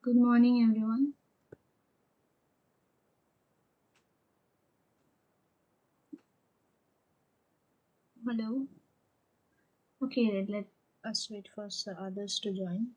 Good morning, everyone. Hello. Okay, let us wait for others to join.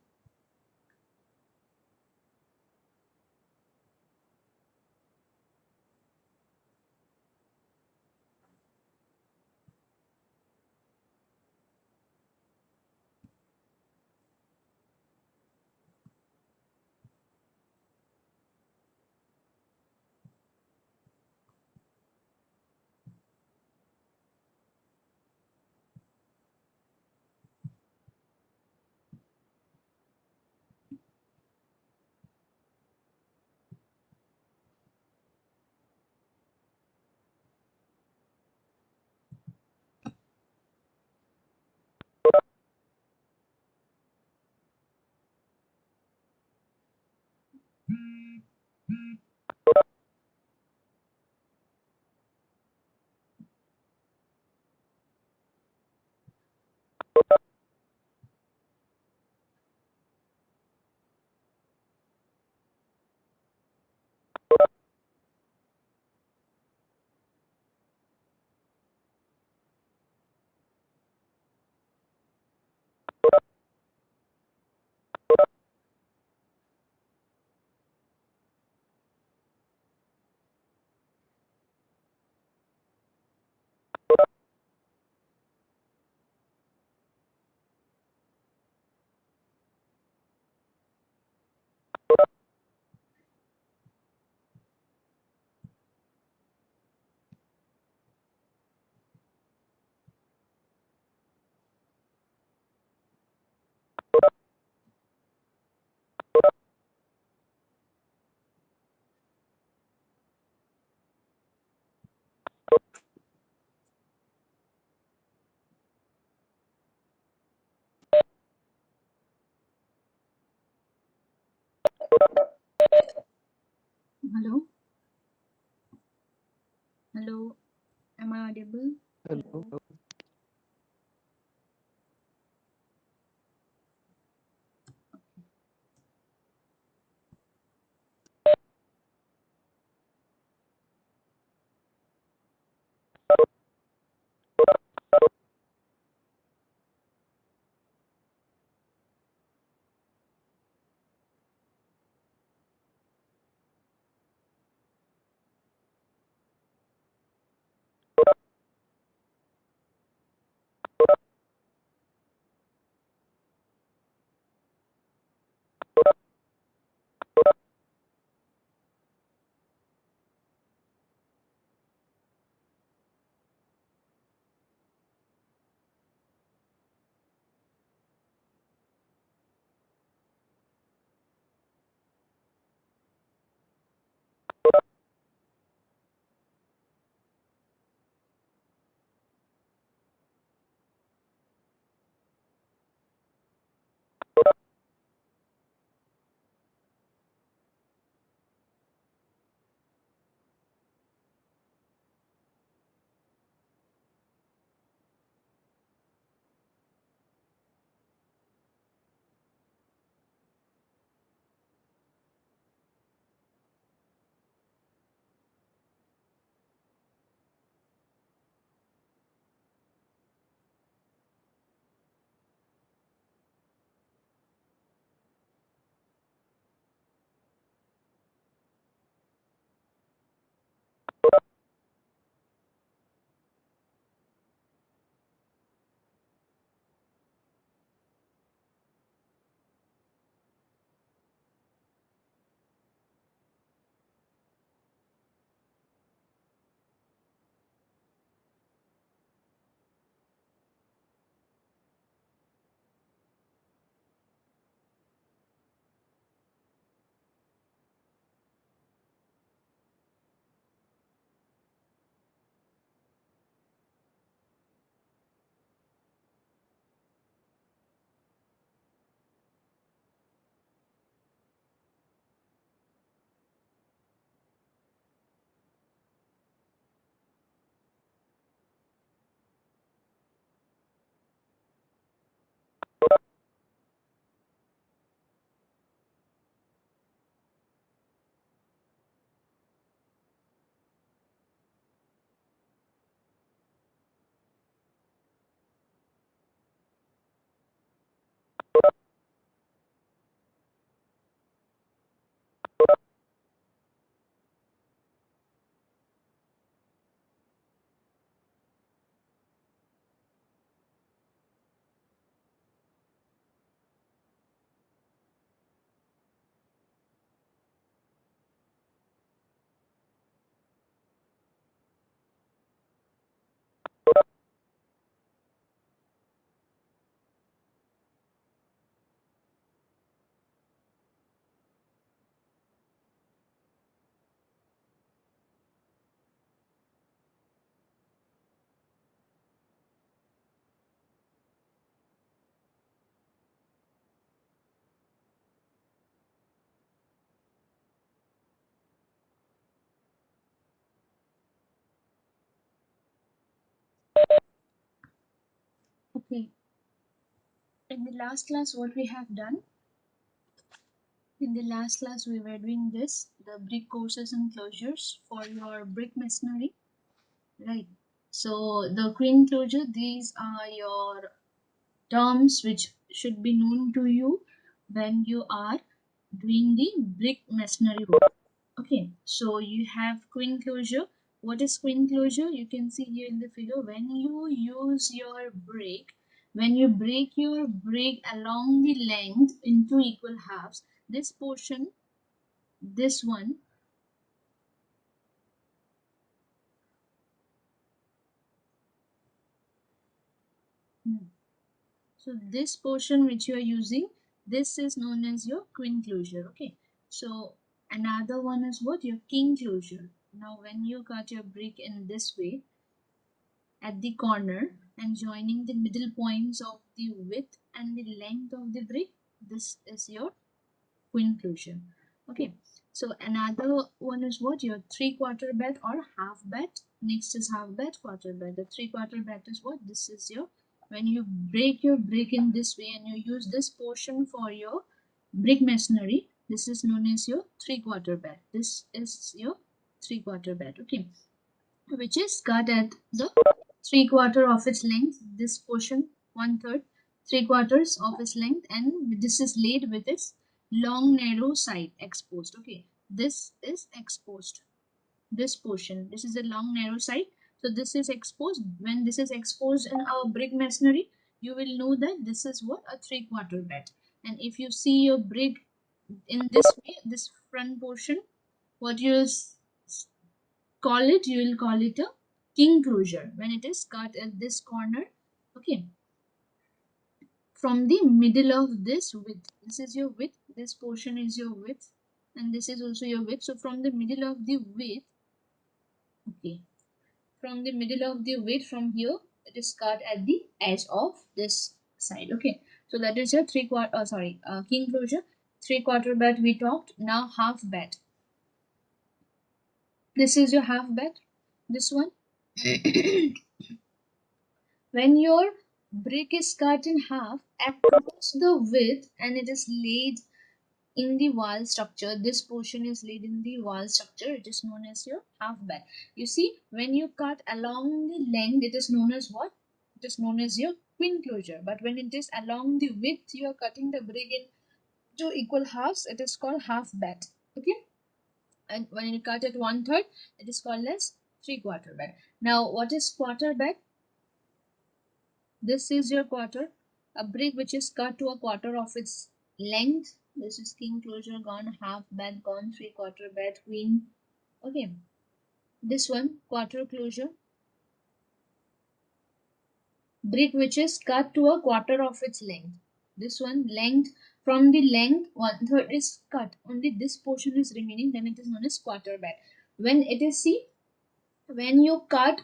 Hello. Hello. Am I audible? Hello. Okay. In the last class, what we have done? In the last class, we were doing this, the brick courses and closures for your brick masonry, right? So the queen closure, these are your terms which should be known to you when you are doing the brick masonry work. Okay, so you have queen closure. What is queen closure? You can see here in the figure, when you use your brick, when you break your brick along the length into equal halves, this portion, this one, so this portion which you are using, this is known as your queen closure. Okay, so another one is what? Your king closure. Now when you cut your brick in this way at the corner and joining the middle points of the width and the length of the brick, this is your queen closure. Okay, so another one is what? Your 3/4 bed or half bed. Next is half bed, quarter bed. The 3/4 bed is what? This is your, when you break your brick in this way and you use this portion for your brick masonry, this is known as your 3/4 bed. This is your 3/4 bed. Okay, which is cut at the 3/4 of its length. This portion 1/3, 3/4 of its length, and this is laid with its long narrow side exposed. Okay, this is exposed. This portion, this is the long narrow side. So this is exposed. When this is exposed in our brick masonry, you will know that this is what? A 3/4 bed. And if you see your brick in this way, this front portion, what you call it, you will call it a king closure when it is cut at this corner. Okay, from the middle of this width, this is your width, this portion is your width, and this is also your width. So from the middle of the width, okay, from the middle of the width, from here it is cut at the edge of this side. Okay, so that is your king closure. 3/4 bed we talked. Now half bed, this is your half bed, this one. When your brick is cut in half across the width and it is laid in the wall structure, this portion is laid in the wall structure, it is known as your half bed. You see, when you cut along the length, it is known as what? It is known as your queen closure. But when it is along the width, you are cutting the brick in two equal halves, it is called half bed. Okay, and when you cut it 1/3, it is called as 3/4 bed. Now what is quarter bed? This is your quarter, a brick which is cut to a quarter of its length. This is king closure gone, half bed gone, 3/4 bed, queen. Okay, this one quarter closure, brick which is cut to a quarter of its length. This one length, from the length 1/3 is cut, only this portion is remaining, then it is known as quarter bed. When it is, see, when you cut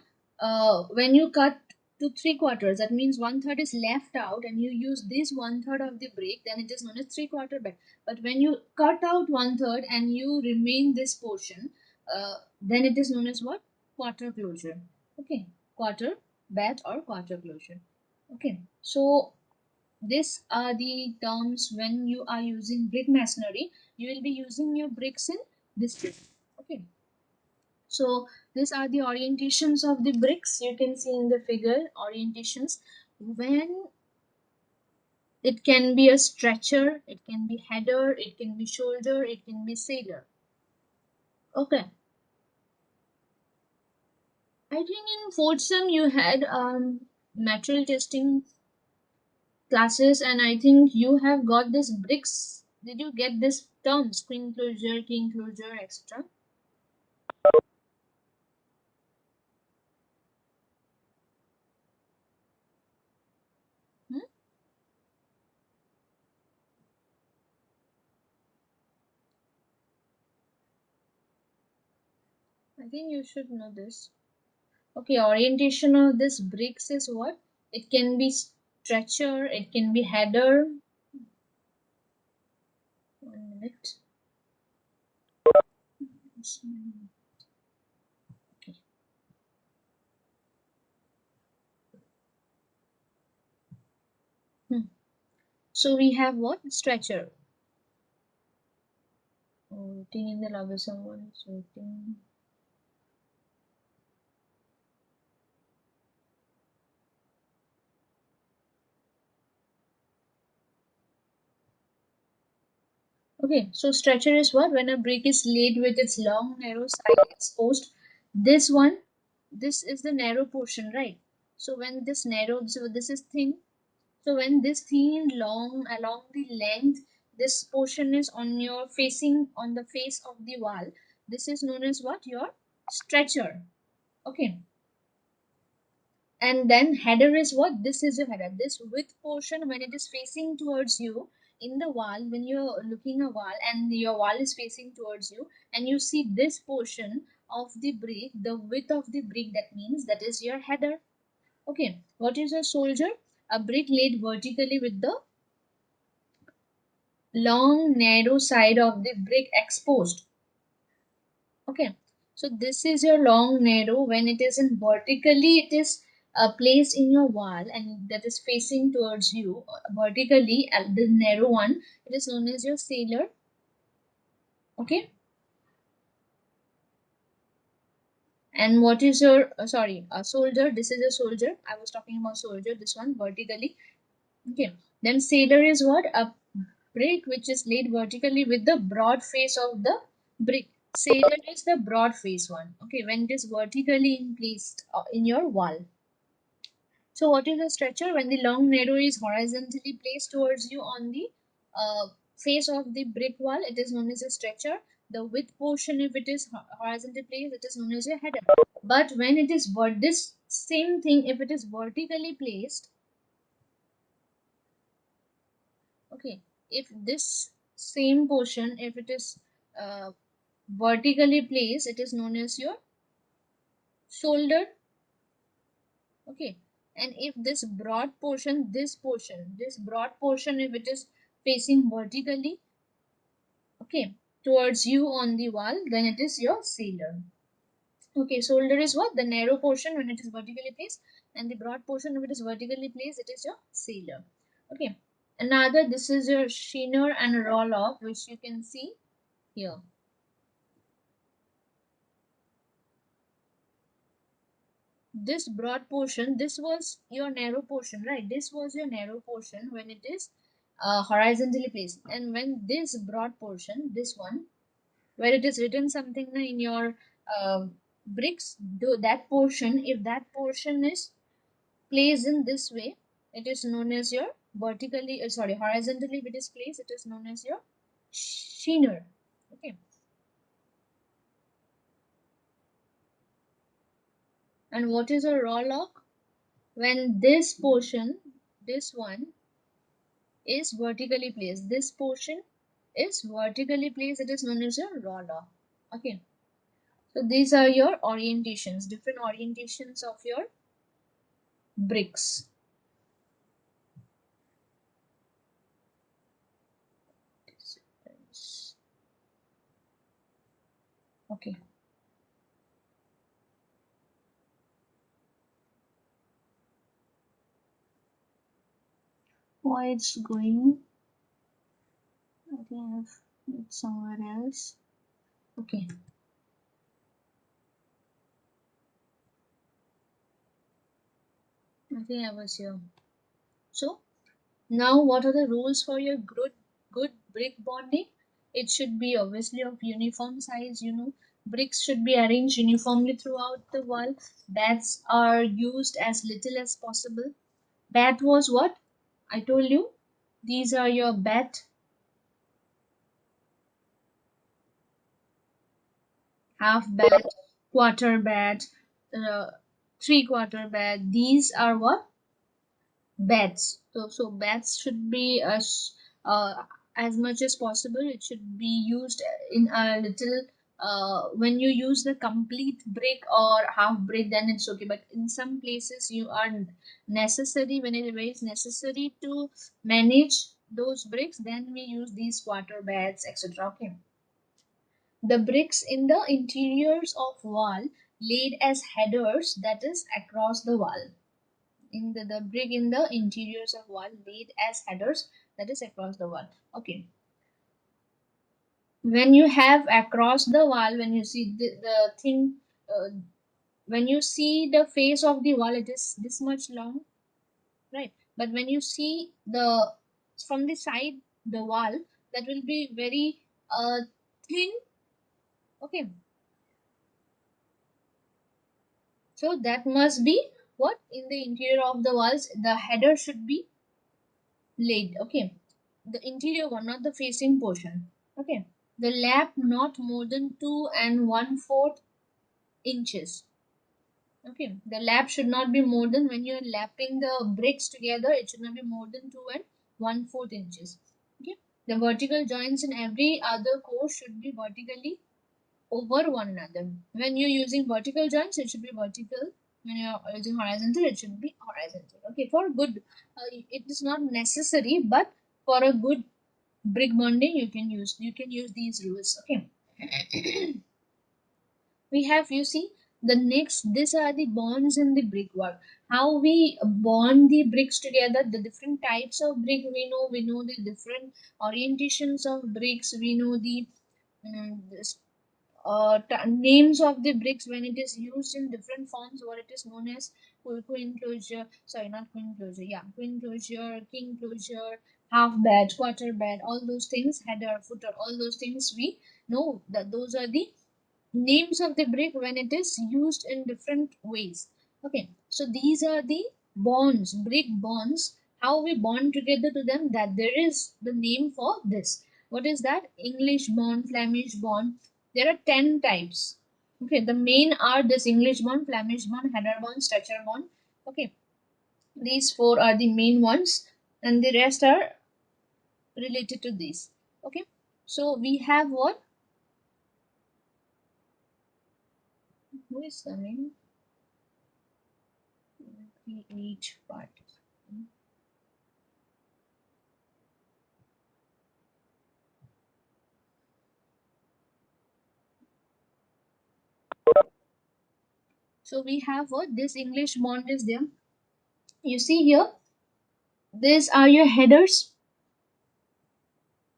to 3/4, that means 1/3 is left out and you use this 1/3 of the brick, then it is known as 3/4 bed. But when you cut out 1/3 and you remain this portion, then it is known as what? Quarter closure. Okay, quarter bed or quarter closure. Okay, so these are the terms when you are using brick masonry. You will be using your bricks in this way. Okay, so these are the orientations of the bricks. You can see in the figure orientations. When it can be a stretcher, it can be header, it can be shoulder, it can be sailor. Okay, I think in fourth sem you had material testing classes, and I think you have got this bricks. Did you get this terms, queen closure, king closure, etc.? Hmm? I think you should know this. Okay, orientation of this bricks is what? It can be stretcher, it can be header. 1 minute. Okay. Hmm. So we have what? Stretcher. Waiting in the lobby, someone is waiting. Okay, so stretcher is what? When a brick is laid with its long, narrow side exposed. This one, this is the narrow portion, right? So when this narrow, so this is thin. So when this thin, long, along the length, this portion is on your facing on the face of the wall. This is known as what? Your stretcher. Okay. And then header is what? This is your header. This width portion when it is facing towards you in the wall, when you're looking a wall and your wall is facing towards you and you see this portion of the brick, the width of the brick, that means that is your header. Okay, what is a soldier? A brick laid vertically with the long narrow side of the brick exposed. Okay, so this is your long narrow. When it is in vertically, it is placed in your wall and that is facing towards you vertically. The narrow one, it is known as your sailor. Okay, and what is your sorry, a soldier? This is a soldier. I was talking about soldier. This one vertically. Okay, then sailor is what? A brick which is laid vertically with the broad face of the brick. Sailor is the broad face one. Okay, when it is vertically in placed in your wall. So what is a stretcher? When the long narrow is horizontally placed towards you on the face of the brick wall, it is known as a stretcher. The width portion, if it is horizontally placed, it is known as a header. But when it is this same thing, if it is vertically placed, okay, if this same portion, if it is uh, vertically placed, it is known as your shoulder. Okay, and if this broad portion, this broad portion, if it is facing vertically, okay, towards you on the wall, then it is your sailor. Okay, shoulder is what? The narrow portion when it is vertically placed, and the broad portion if it is vertically placed, it is your sailor. Okay, another, this is your sheener and roll off, which you can see here. This broad portion, this was your narrow portion, right? This was your narrow portion when it is horizontally placed, and when this broad portion, this one where it is written something in your bricks, that portion, if that portion is placed in this way, it is known as your vertically sorry, horizontally, if it is placed, it is known as your sheener. Okay, and what is a raw lock? When this portion, this one is vertically placed. This portion is vertically placed. It is known as your roller. Okay. So these are your orientations, different orientations of your bricks. Okay. Why it's going? I think it's somewhere else. Okay. I think I was here. So now, what are the rules for your good brick bonding? It should be obviously of uniform size. Bricks should be arranged uniformly throughout the wall. Bats are used as little as possible. Bat was what? I told you. These are your bat, half bat, quarter bat, uh, three-quarter bat. These are what? Bats. So bats should be as much as possible. It should be used in a little. When you use the complete brick or half brick, then it's okay. But in some places, you are necessary when it is necessary to manage those bricks. Then we use these quarter bats, etc. Okay. The bricks in the interiors of wall laid as headers, that is across the wall. in the brick in the interiors of wall laid as headers, that is across the wall. Okay, when you have across the wall, when you see the thing, when you see the face of the wall, it is this much long, right? But when you see the from the side the wall, that will be very thin. Okay, so that must be what in the interior of the walls the header should be laid. Okay, the interior one, not the facing portion. Okay, the lap not more than 2 and 1/4 inches. Okay, the lap should not be more than, when you're lapping the bricks together, it should not be more than 2 and 1/4 inches. Okay, the vertical joints in every other course should be vertically over one another. When you're using vertical joints, it should be vertical. When you're using horizontal, it should be horizontal. Okay, for good, it is not necessary, but for a good brick bonding, you can use these rules. Okay, we have, you see, the next, these are the bonds in the brickwork. How we bond the bricks together, the different types of brick we know the different orientations of bricks, we know the this, names of the bricks when it is used in different forms, what it is known as queen closure, sorry, not queen closure, yeah, queen closure, king closure, half bed, quarter bed, all those things, header, footer, all those things we know that those are the names of the brick when it is used in different ways. Okay, so these are the bonds, brick bonds, how we bond together to them, that there is the name for this. What is that? English bond, Flemish bond. There are 10 types. Okay, the main are this English bond, Flemish bond, header bond, stretcher bond. Okay, these four are the main ones, and the rest are related to these. Okay, so we have what? Who is coming? Each part. So we have what? This English bond is there. You see here, these are your headers.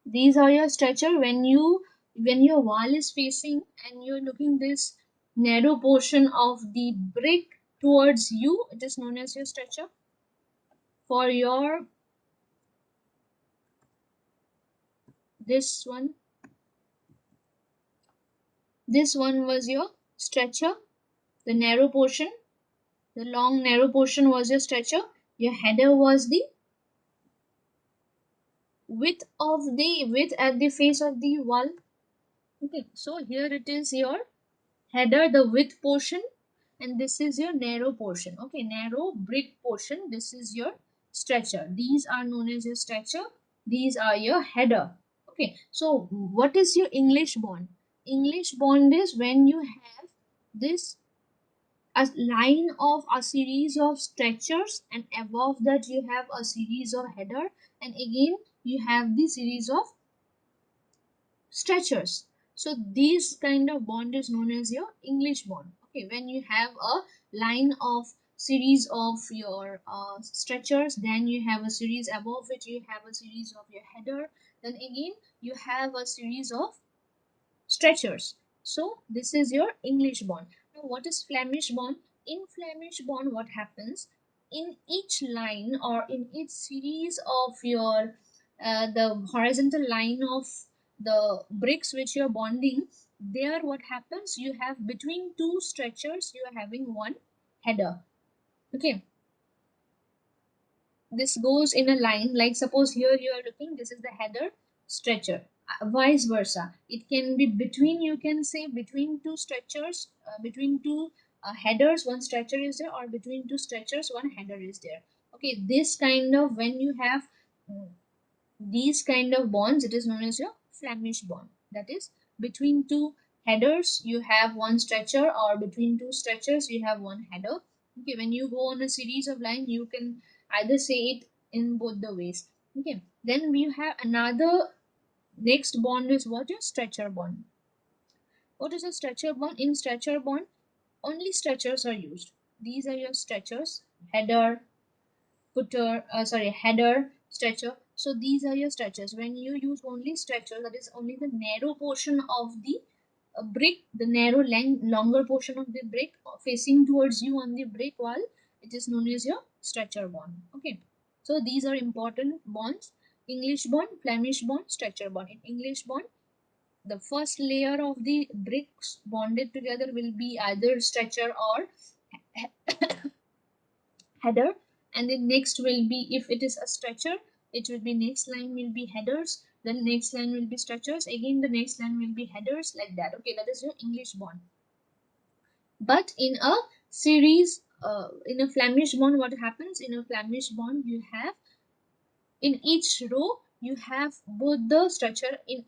These are your stretcher. When your wall is facing and you're looking this narrow portion of the brick towards you, it is known as your stretcher. For your this one was your stretcher. The narrow portion, the long narrow portion was your stretcher. Your header was the width at the face of the wall. Okay, so here it is your header, the width portion, and this is your narrow portion. Okay, narrow brick portion, this is your stretcher. These are known as your stretcher, these are your header. Okay, so what is your English bond? English bond is when you have this a line of a series of stretchers, and above that you have a series of header, and again you have the series of stretchers. So these kind of bond is known as your English bond. Okay, when you have a line of series of your stretchers, then you have a series above it, you have a series of your header, then again you have a series of stretchers. So this is your English bond. Now what is Flemish bond? In Flemish bond, what happens? In each line or in each series of your the horizontal line of the bricks which you're bonding, there what happens? You have between two stretchers, you are having one header. Okay, this goes in a line, like suppose here you are looking, this is the header stretcher. Vice versa, it can be between, you can say between two stretchers, between two headers one stretcher is there, or between two stretchers one header is there. Okay, this kind of, when you have mm, these kind of bonds, it is known as your Flemish bond. That is, between two headers you have one stretcher, or between two stretchers you have one header. Okay, when you go on a series of line, you can either say it in both the ways. Okay, then we have another next bond is what? Your stretcher bond. What is a stretcher bond? In stretcher bond, only stretchers are used. These are your stretchers, header, footer, header, stretcher. So these are your stretchers. When you use only stretcher, that is only the narrow portion of the brick, the narrow longer portion of the brick facing towards you on the brick wall, it is known as your stretcher bond. Okay, so these are important bonds: English bond, Flemish bond, stretcher bond. In English bond, the first layer of the bricks bonded together will be either stretcher or header, and the next will be, if it is a stretcher, it will be next line will be headers, then next line will be stretchers, again the next line will be headers, like that. Okay, that is your English bond. But in a series, in a Flemish bond, what happens in a Flemish bond, you have in each row you have both the structure in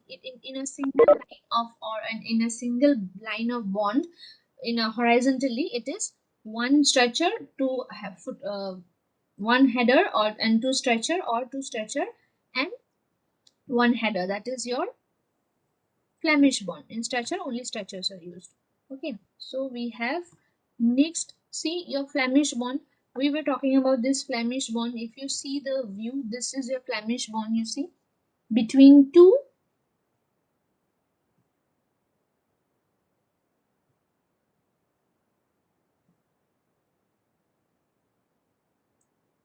a single line of, or in a single line of bond. In a horizontally, it is one stretcher to have one header, or and two stretcher, or two stretcher and one header. That is your Flemish bond. In stretcher, only stretchers are used. Okay, so we have next, see your Flemish bond. We were talking about this Flemish bond. If you see the view, this is your Flemish bond. You see, between two,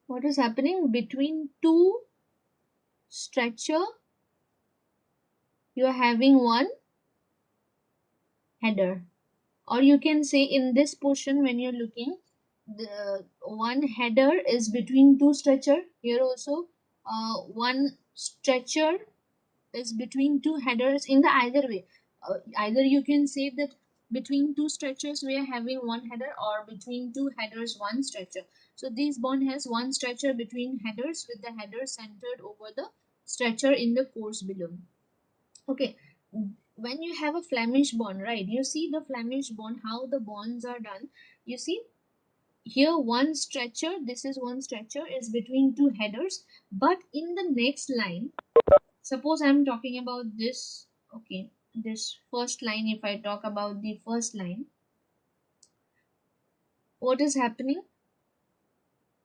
what is happening between two stretcher, you are having one header, or you can say in this portion, when you're looking, the one header is between two stretcher. Here also, one stretcher is between two headers. In the either way, either you can say that between two stretchers we are having one header, or between two headers one stretcher. So this bond has one stretcher between headers, with the header centered over the stretcher in the course below. Okay, when you have a Flemish bond, right, you see the Flemish bond, how the bonds are done. You see here, one stretcher, this is one stretcher, is between two headers, but in the next line, suppose I'm talking about this. Okay, this first line, if I talk about the first line, what is happening,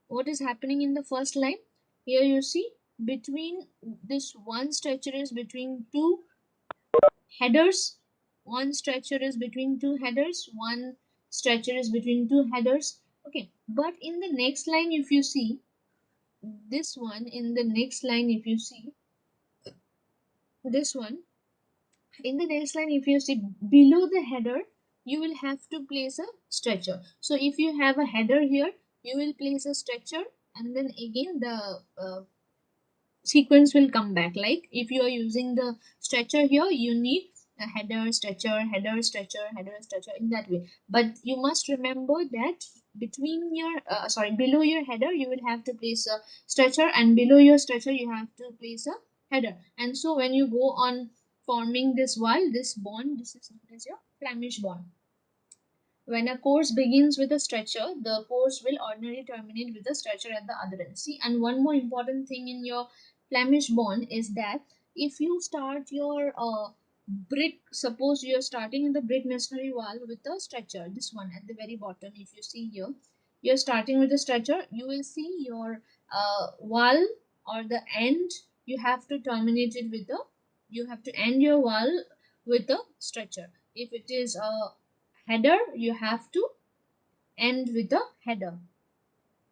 in the first line? Here you see, between this one stretcher is between two headers, one stretcher is between two headers, one stretcher is between two headers. Okay, but in the next line, if you see this one, in the next line, if you see this one, in the next line, if you see below the header, you will have to place a stretcher. So if you have a header here, you will place a stretcher, and then again the sequence will come back. Like if you are using the stretcher here, you need a header, stretcher, header, stretcher, header, stretcher, in that way. But you must remember that between your below your header, you will have to place a stretcher, and below your stretcher you have to place a header. And so when you go on forming this wall, this bond, this is known as your Flemish bond. When a course begins with a stretcher, the course will ordinarily terminate with a stretcher at the other end. See, and one more important thing in your Flemish bond is that if you start your brick, suppose you are starting in the brick masonry wall with a stretcher, this one at the very bottom, if you see here, you're starting with a stretcher, you will see your wall, or the end, you have to terminate it with a, you have to end your wall with a stretcher. If it is a header, you have to end with a header.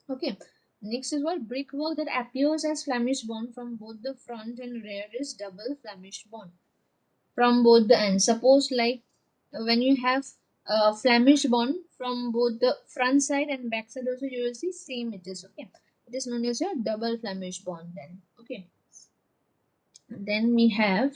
Okay, next is what brickwork that appears as Flemish bond from both the front and rear is double Flemish bond from both the ends. Suppose like when you have a Flemish bond from both the front side and back side also, you will see same it is. Okay, it is known as your double Flemish bond then. Okay, then we have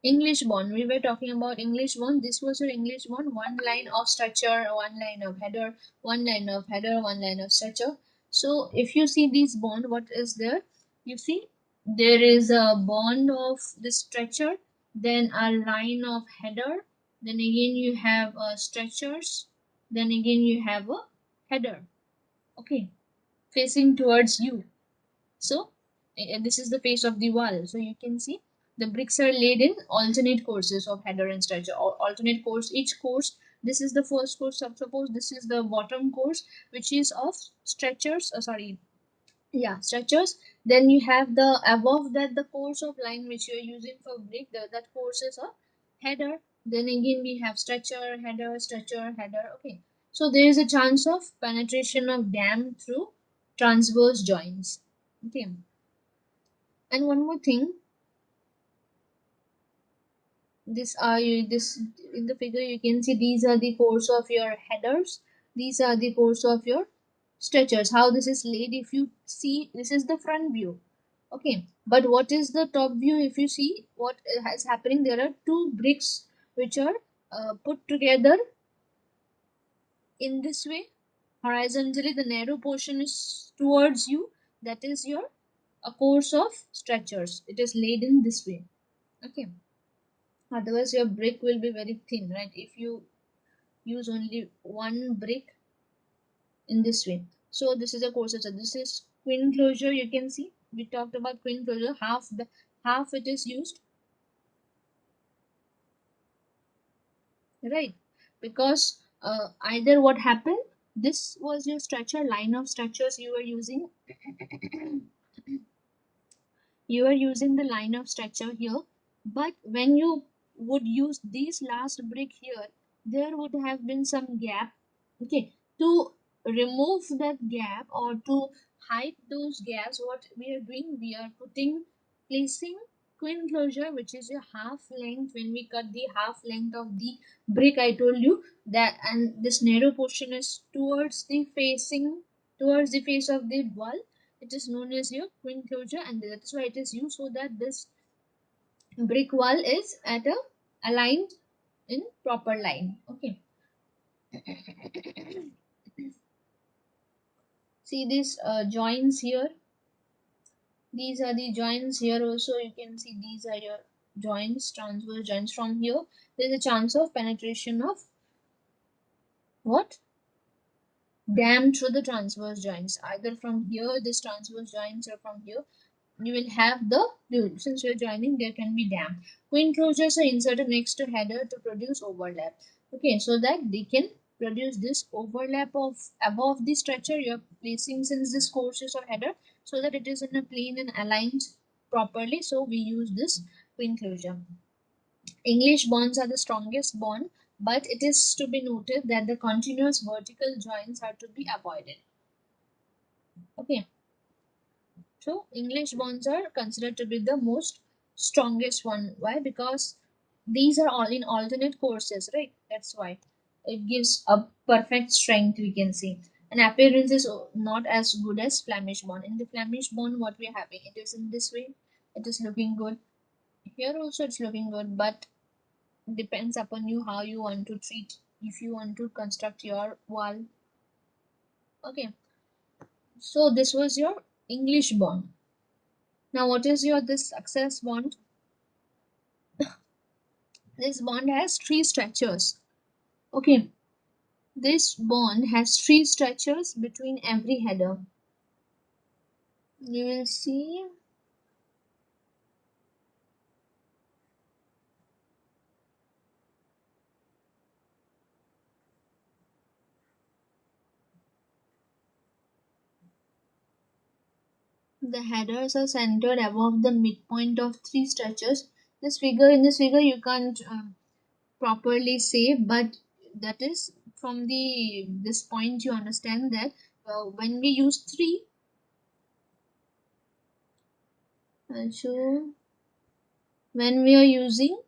English bond. We were talking about English bond. This was your English bond. One line of stretcher, one line of header, one line of header, one line of stretcher. So if you see this bond, what is there? You see there is a bond of the stretcher, then a line of header, then again you have stretchers, then again you have a header. Okay, facing towards you. So this is the face of the wall. So you can see the bricks are laid in alternate courses of header and stretcher, or alternate course. Each course This is the first course. Suppose this is the bottom course, which is of stretchers. Sorry, yeah, stretchers. Then you have the above that the course of line which you are using for brick. That course is a header. Then again we have stretcher, header, stretcher, header. Okay. So there is a chance of penetration of dam through transverse joints. Okay. And one more thing, this in the figure you can see these are the course of your headers, these are the course of your stretchers. How this is laid, if you see, this is the front view. Okay, but what is the top view? If you see what is happening, there are two bricks which are put together in this way horizontally. The narrow portion is towards you, that is your a course of stretchers. It is laid in this way. Okay, otherwise your brick will be very thin, right, if you use only one brick in this way. So this is a course structure. This is queen closure. You can see we talked about queen closure. Half it is used, right? Because either what happened, this was your structure, line of structures you were using. You are using the line of structure here, but when you would use this last brick here, there would have been some gap. Okay, to remove that gap or to hide those gaps, what we are doing, we are placing queen closure, which is a half length. When we cut the half length of the brick, I told you that, and this narrow portion is towards the face of the wall. It is known as your queen closure, and that is why it is used, so that this brick wall is at a aligned in proper line. Okay, see these joints here, these are the joints here. Also you can see these are your joints, transverse joints. From here there is a chance of penetration of what, dam through the transverse joints, either from here this transverse joints, or from here you will have the dude. Since you're joining, there can be dam. Queen closures are inserted next to header to produce overlap. Okay, so that they can produce this overlap of above the structure you're placing, since this course is of header, so that it is in a plane and aligned properly. So we use this queen closure. English bonds are the strongest bond, but it is to be noted that the continuous vertical joints are to be avoided. Okay, so English bonds are considered to be the most strongest one. Why? Because these are all in alternate courses, right? That's why it gives a perfect strength, we can see. And appearance is not as good as Flemish bond. In the Flemish bond, what we are having, it is in this way. It is looking good. Here also it's looking good, but depends upon you how you want to treat. If you want to construct your wall, okay. So this was your English bond. Now what is your this success bond? This bond has three structures. Okay, this bond has three structures between every header. You will see the headers are centered above the midpoint of three structures. In this figure you can't properly say, but that is from the this point you understand that when we use three, so when we are using,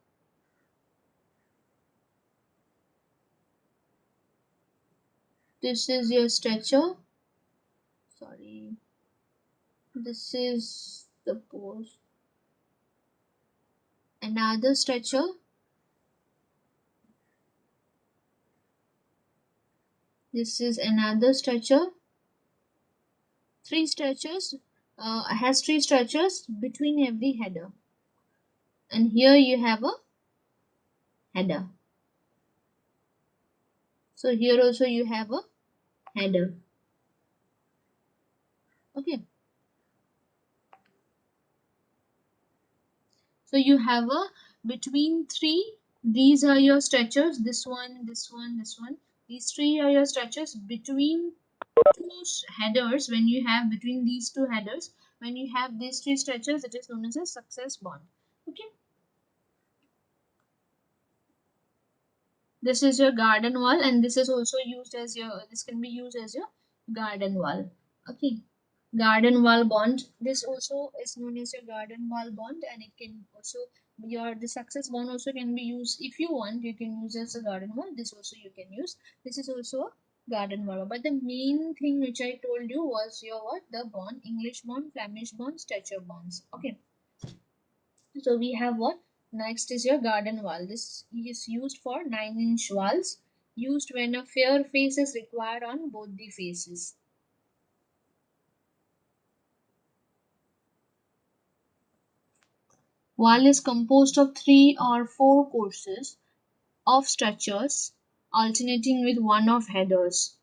this is your stretcher, sorry, this is the post, another stretcher, this is another stretcher, three stretchers, has three stretchers between every header, and here you have a header. So here also you have a header. Okay, so you have a between three These are your stretchers. This one, this one, this one. These three are your stretchers between two headers. When you have between these two headers, when you have these three stretchers, it is known as a success bond. Okay. This is your garden wall, and this is also used as your, this can be used as your garden wall. Okay. Garden wall bond. This also is known as your garden wall bond, and it can also, your the success bond also can be used if you want. You can use as a garden wall. This also you can use. This is also a garden wall. But the main thing which I told you was your what? The bond, English bond, Flemish bond, stretcher bonds. Okay. So we have what? Next is your garden wall. This is used for 9-inch walls, used when a fair face is required on both the faces. Wall is composed of 3 or 4 courses of structures alternating with one of headers.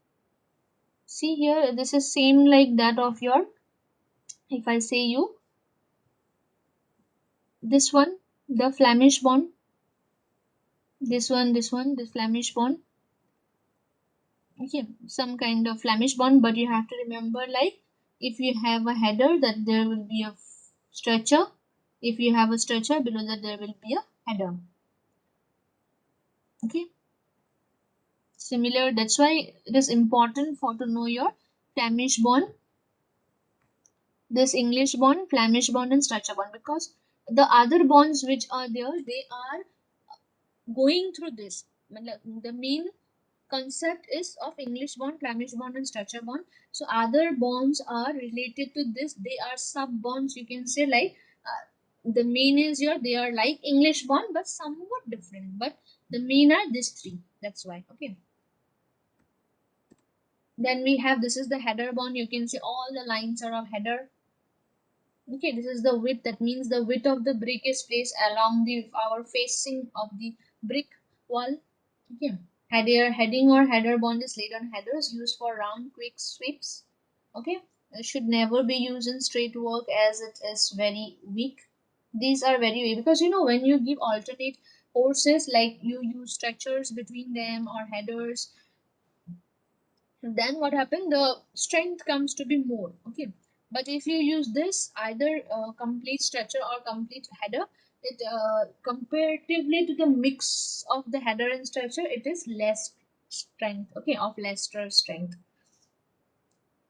See here, this is same like that of your, if I say you, this one, the Flemish bond, this one, the Flemish bond. Okay, some kind of Flemish bond, but you have to remember, like, if you have a header, that there will be a stretcher. If you have a stretcher, below that there will be a header. Okay, similar, that's why it is important for to know your Flemish bond, this English bond, Flemish bond, and stretcher bond, because the other bonds which are there, they are going through this. The main concept is of English bond, Flemish bond, and stretcher bond. So other bonds are related to this. They are sub bonds. You can say, like, the main is here. They are like English bond, but somewhat different. But the main are these three. That's why. Okay. Then we have, this is the header bond. You can see all the lines are of header. Okay, this is the width. That means the width of the brick is placed along the our facing of the brick wall. Okay. Heading or header bond is laid on headers used for round quick sweeps. Okay. It should never be used in straight work as it is very weak. These are very weak because when you give alternate courses, like you use structures between them or headers, then what happened, the strength comes to be more. Okay, but if you use this either complete stretcher or complete header, it comparatively to the mix of the header and stretcher, it is less strength. Okay, of lesser strength.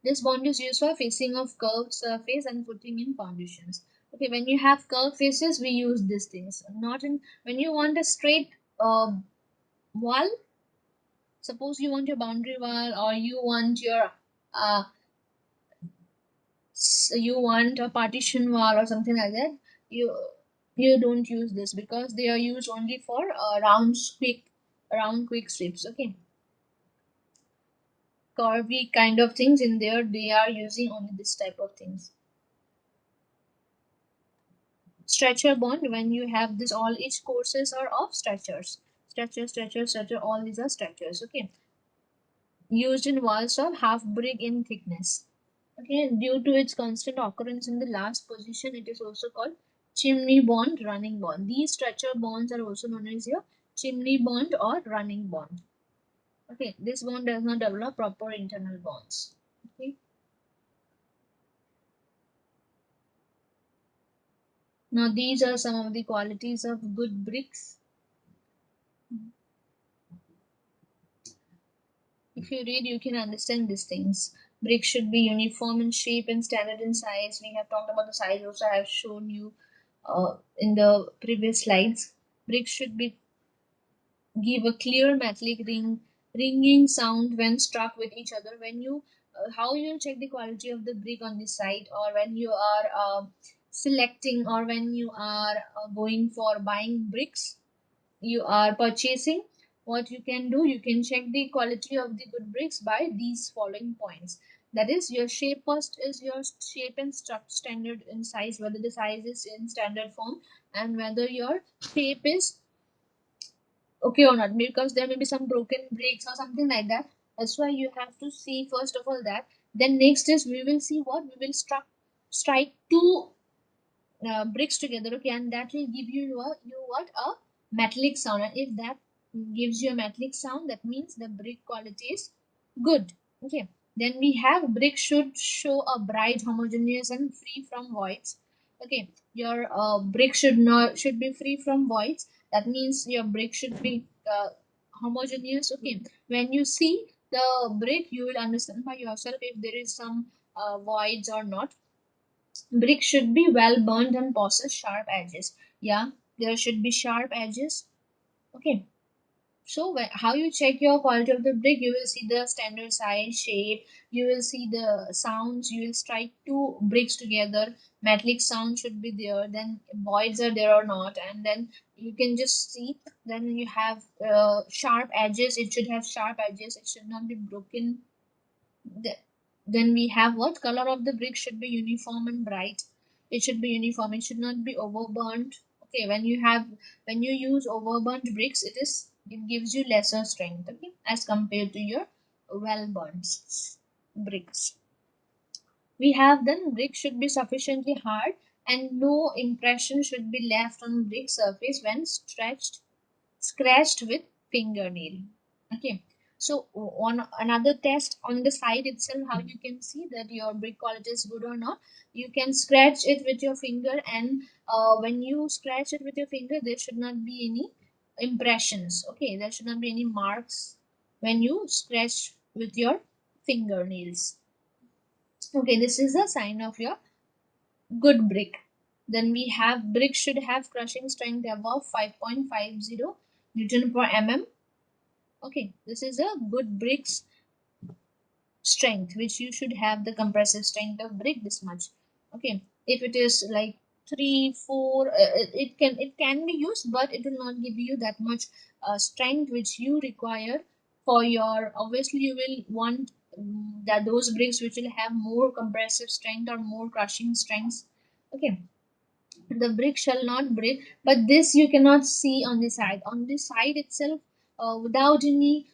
This bond is used for facing of curved surface and putting in foundations. Okay, when you have curved faces, we use these things. Not in when you want a straight wall. Suppose you want your boundary wall, or you want your uh, you want a partition wall or something like that, you don't use this, because they are used only for round quick strips. Okay, curvy kind of things in there, they are using only this type of things. Stretcher bond, when you have this, all each courses are of stretchers, stretcher, all these are stretchers. Okay, used in walls of half brick in thickness. Okay, due to its constant occurrence in the last position, it is also called chimney bond, running bond. These stretcher bonds are also known as your chimney bond or running bond. Okay, this bond does not develop proper internal bonds. Okay, now these are some of the qualities of good bricks. If you read, you can understand these things. Bricks should be uniform in shape and standard in size. We have talked about the size also. I have shown you in the previous slides. Bricks should be give a clear metallic ringing sound when struck with each other. When you how you check the quality of the brick on the site, or when you are selecting, or when you are going for buying bricks, you are purchasing, what you can do, you can check the quality of the good bricks by these following points. That is, your shape, first is your shape and standard in size, whether the size is in standard form, and whether your shape is okay or not, because there may be some broken bricks or something like that. That's why you have to see first of all that. Then next is, we will see what we will strike two bricks together. Okay, and that will give you what a metallic sound, and if that gives you a metallic sound, that means the brick quality is good. Okay, then we have brick should show a bright, homogeneous and free from voids. Okay, your brick should be free from voids. That means your brick should be homogeneous. Okay, when you see the brick, you will understand by yourself if there is some voids or not. Brick should be well burned and possess sharp edges. Yeah, there should be sharp edges. Okay, so how you check your quality of the brick? You will see the standard size, shape. You will see the sounds. You will strike two bricks together. Metallic sound should be there. Then voids are there or not, and then you can just see. Then you have sharp edges. It should have sharp edges. It should not be broken. The, then we have what color of the brick should be uniform and bright. It should be uniform. It should not be overburnt. Okay, when you use overburnt bricks, it gives you lesser strength. Okay, as compared to your well burnt bricks. We have then brick should be sufficiently hard and no impression should be left on brick surface when scratched with fingernail. Okay, so on another test on the side itself, how you can see that your brick quality is good or not, you can scratch it with your finger, and when you scratch it with your finger, there should not be any impressions. Okay, there should not be any marks when you scratch with your fingernails. Okay, this is a sign of your good brick. Then we have brick should have crushing strength above 5.50 Newton per mm. Okay, this is a good brick's strength, which you should have the compressive strength of brick this much. Okay, if it is like 3 4, it can be used, but it will not give you that much strength which you require for your. Obviously you will want that those bricks which will have more compressive strength or more crushing strengths. Okay, the brick shall not break, but this you cannot see on the side. On the side itself, without any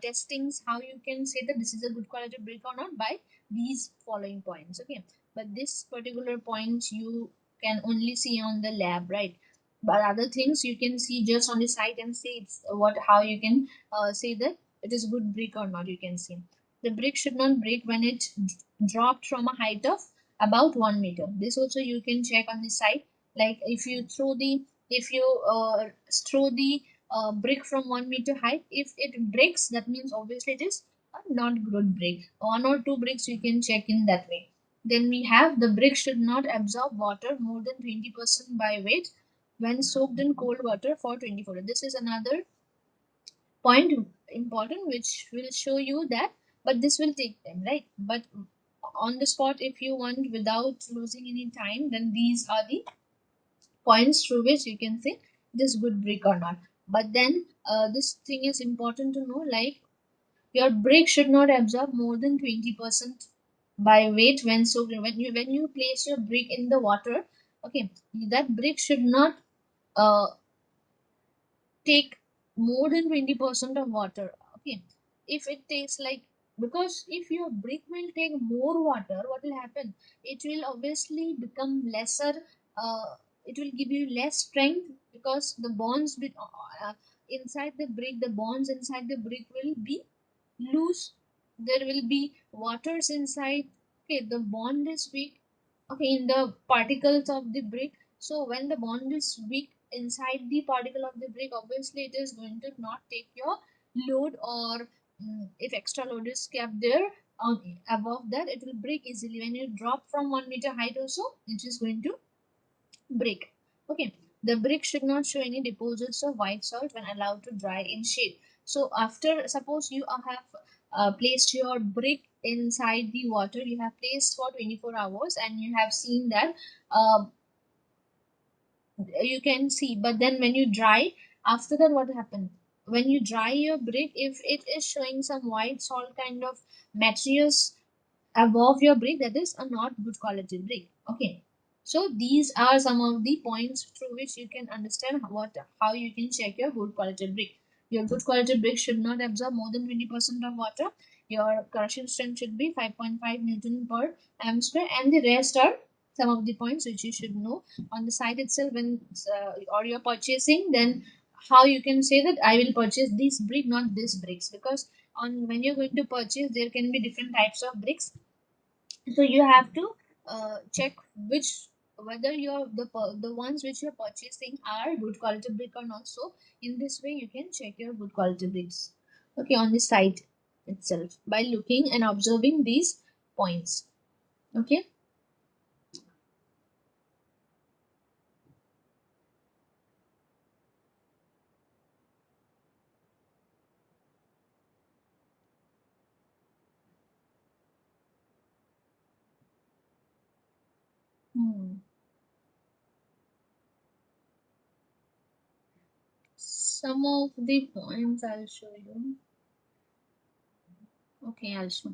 testings, how you can say that this is a good quality brick or not? By these following points. Okay, but this particular point you can only see on the lab, right? But other things you can see just on the site and say it's what how you can say that it is good brick or not. You can see the brick should not break when it dropped from a height of about 1 meter. This also you can check on the site. Like if you throw the brick from 1 meter height, if it breaks, that means obviously it is a not good brick. One or two bricks you can check in that way. Then we have the brick should not absorb water more than 20% by weight when soaked in cold water for 24 hours. This is another point important which will show you that, but this will take time, right? But on the spot, if you want without losing any time, then these are the points through which you can say this good brick or not. But then this thing is important to know, like your brick should not absorb more than 20% by weight when soaked. When you place your brick in the water, okay, that brick should not uh, take more than 20% of water. Okay, if it takes like, because if your brick will take more water, what will happen? It will obviously become lesser. uh, it will give you less strength because the bonds inside the brick, the bonds inside the brick will be loose. There will be waters inside. Okay, the bond is weak, okay, in the particles of the brick. So when the bond is weak inside the particle of the brick, obviously it is going to not take your load, or if extra load is kept there on above that, it will break easily. When you drop from 1 meter height also, it is going to break. Okay, the brick should not show any deposits of white salt when allowed to dry in shade. So after, suppose you have placed your brick inside the water, you have placed for 24 hours and you have seen that uh, you can see, but then when you dry, after that what happened? When you dry your brick, if it is showing some white salt kind of materials above your brick, that is a not good quality brick. Okay, so these are some of the points through which you can understand how you can check your good quality brick. Your good quality brick should not absorb more than 20% of water. Your crushing strength should be 5.5 Newton per m square, and the rest are some of the points which you should know on the site itself when or you're purchasing. Then how you can say that I will purchase this brick, not this bricks, because on when you're going to purchase there can be different types of bricks. So you have to check which, whether the ones which you're purchasing are good quality brick or not. So in this way you can check your good quality bricks, okay, on the site itself by looking and observing these points. Okay. Hmm. Some of the points I'll show you. Okay, I'll show.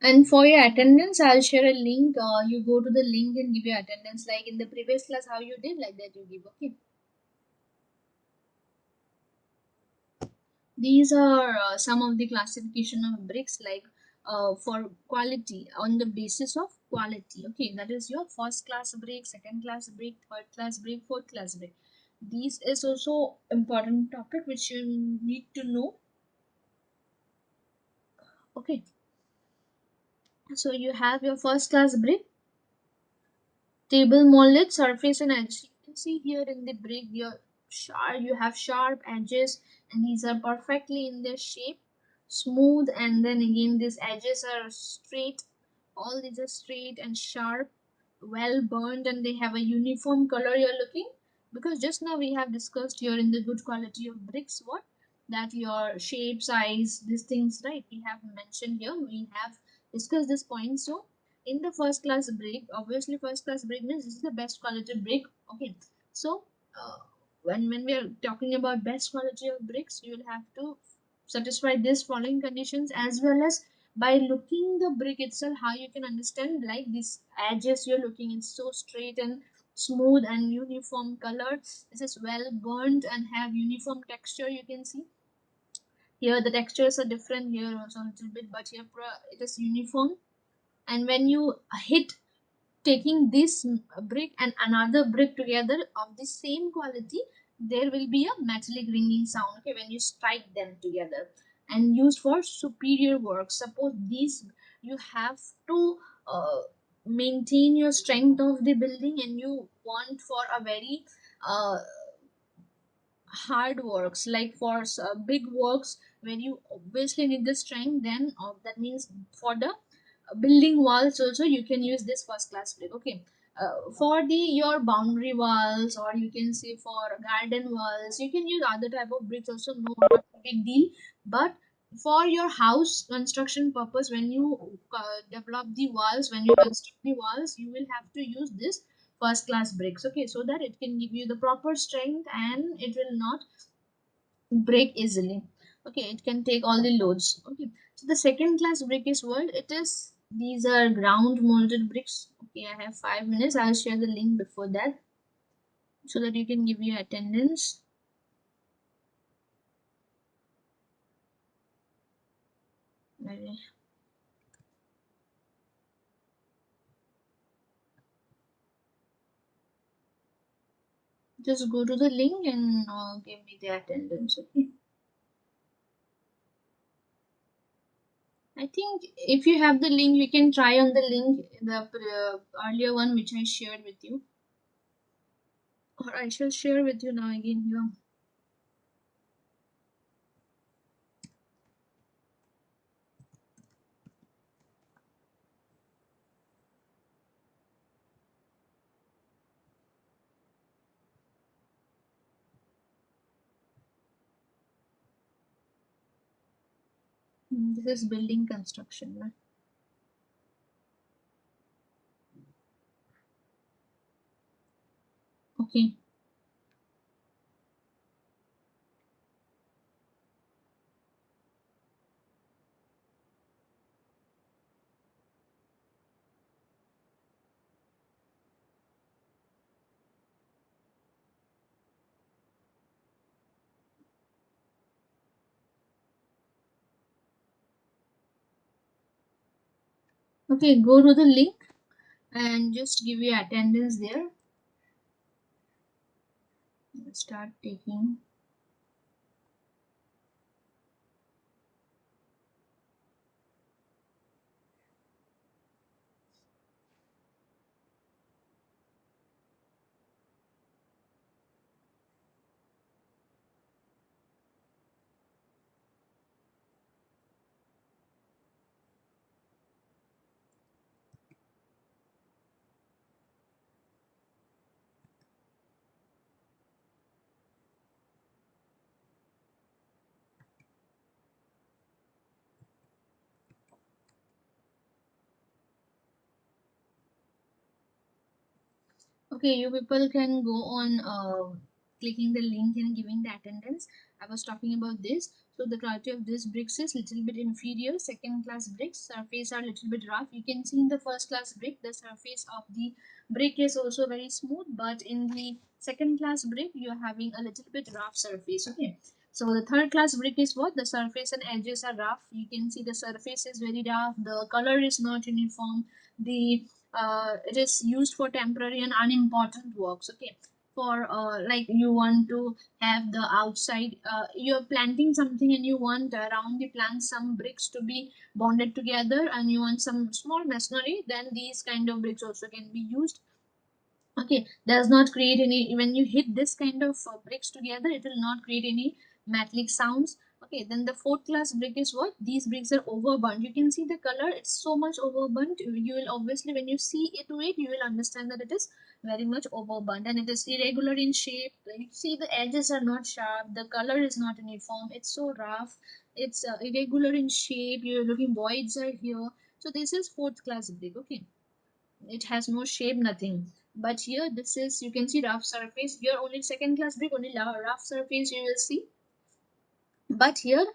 And for your attendance, I'll share a link. You go to the link and give your attendance, like in the previous class, how you did, like that you give. Okay. These are some of the classification of bricks, like for quality, on the basis of quality. Okay, that is your first class brick, second class brick, third class brick, fourth class brick. These is also important topic which you need to know. Okay, so you have your first class brick, table molded surface and edge. You can see here in the brick, your sharp, you have sharp edges, and these are perfectly in their shape, smooth, and then again these edges are straight. All these are straight and sharp, well burned, and they have a uniform color you're looking. Because just now we have discussed here in the good quality of bricks what, that your shape, size, these things, right? We have mentioned here. We have discussed this point. So in the first class brick, obviously first class brick means this is the best quality brick. Okay, so uh, when we are talking about best quality of bricks, you will have to satisfy these following conditions, as well as by looking the brick itself, how you can understand, like these edges you're looking, it's so straight and smooth and uniform color. This is well burnt and have uniform texture. You can see here the textures are different here also a little bit, but here it is uniform. And when you hit, taking this brick and another brick together of the same quality, there will be a metallic ringing sound, okay, when you strike them together, and used for superior work. Suppose these, you have to maintain your strength of the building, and you want for a very uh, hard works, like for big works where you obviously need the strength, then that means for the building walls also you can use this first class brick. Okay, for the your boundary walls, or you can say for garden walls, you can use other type of bricks also, no, not a big deal. But for your house construction purpose, when you develop the walls, when you construct the walls, you will have to use this first class bricks, okay, so that it can give you the proper strength and it will not break easily. Okay, it can take all the loads. Okay, so the second class brick is what it is. These are ground molded bricks. Okay, I have 5 minutes. I'll share the link before that so that you can give your attendance. Okay. Just go to the link and give me the attendance. Okay, I think if you have the link, you can try on the link, the earlier one which I shared with you, or I shall share with you now again here. This is building construction, right? Okay. Okay, go to the link and just give your attendance there. Start taking. Okay, you people can go on clicking the link and giving the attendance. I was talking about this. So the quality of this bricks is little bit inferior. Second class bricks surface are little bit rough. You can see in the first class brick the surface of the brick is also very smooth, but in the second class brick you are having a little bit rough surface. Okay. So the third class brick is what? The surface and edges are rough. You can see the surface is very rough. The color is not uniform. The it is used for temporary and unimportant works. Okay, for like you want to have the outside, you're planting something and you want around the plant some bricks to be bonded together, and you want some small masonry, then these kind of bricks also can be used. Okay, does not create any, when you hit this kind of bricks together, it will not create any metallic sounds. Okay, then the fourth class brick is what? These bricks are overburnt. You can see the color, it's so much overburnt. You will obviously, when you see it to it, you will understand that it is very much overburnt, and it is irregular in shape. Like, you see the edges are not sharp, the color is not uniform, it's so rough, it's irregular in shape, you're looking voids are here. So this is fourth class brick. Okay, it has no shape, nothing. But here this is, you can see rough surface. Here only second class brick, only rough surface you will see. But here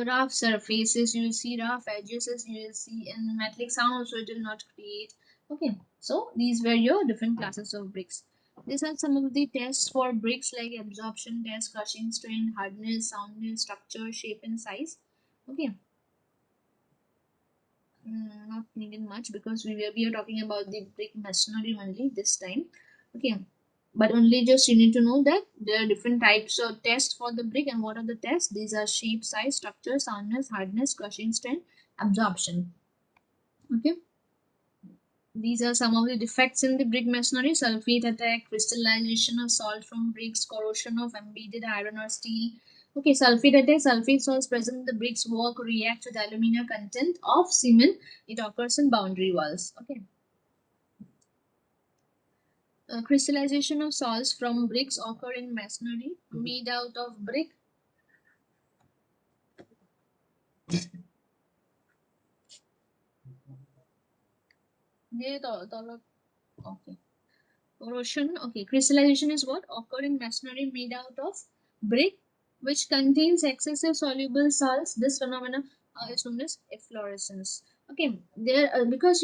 rough surfaces you will see, rough edges you will see, and metallic sound also it will not create. Okay, so these were your different classes of bricks. These are some of the tests for bricks, like absorption test, crushing strain, hardness, soundness, structure, shape and size. Okay. Not needed much, because we are talking about the brick masonry only this time. Okay, but only just you need to know that there are different types of tests for the brick. And what are the tests? These are shape, size, structure, soundness, hardness, crushing strength, absorption. Okay, these are some of the defects in the brick masonry: sulfate attack, crystallization of salt from bricks, corrosion of embedded iron or steel. Okay, sulfate attack: sulfate salts present in the bricks work react with alumina content of cement. It occurs in boundary walls. Okay, crystallization of salts from bricks occur in masonry made out of brick. Okay. Corrosion. Okay. Crystallization is what? Occur in masonry made out of brick, which contains excessive soluble salts. This phenomenon is known as efflorescence. Okay. There, because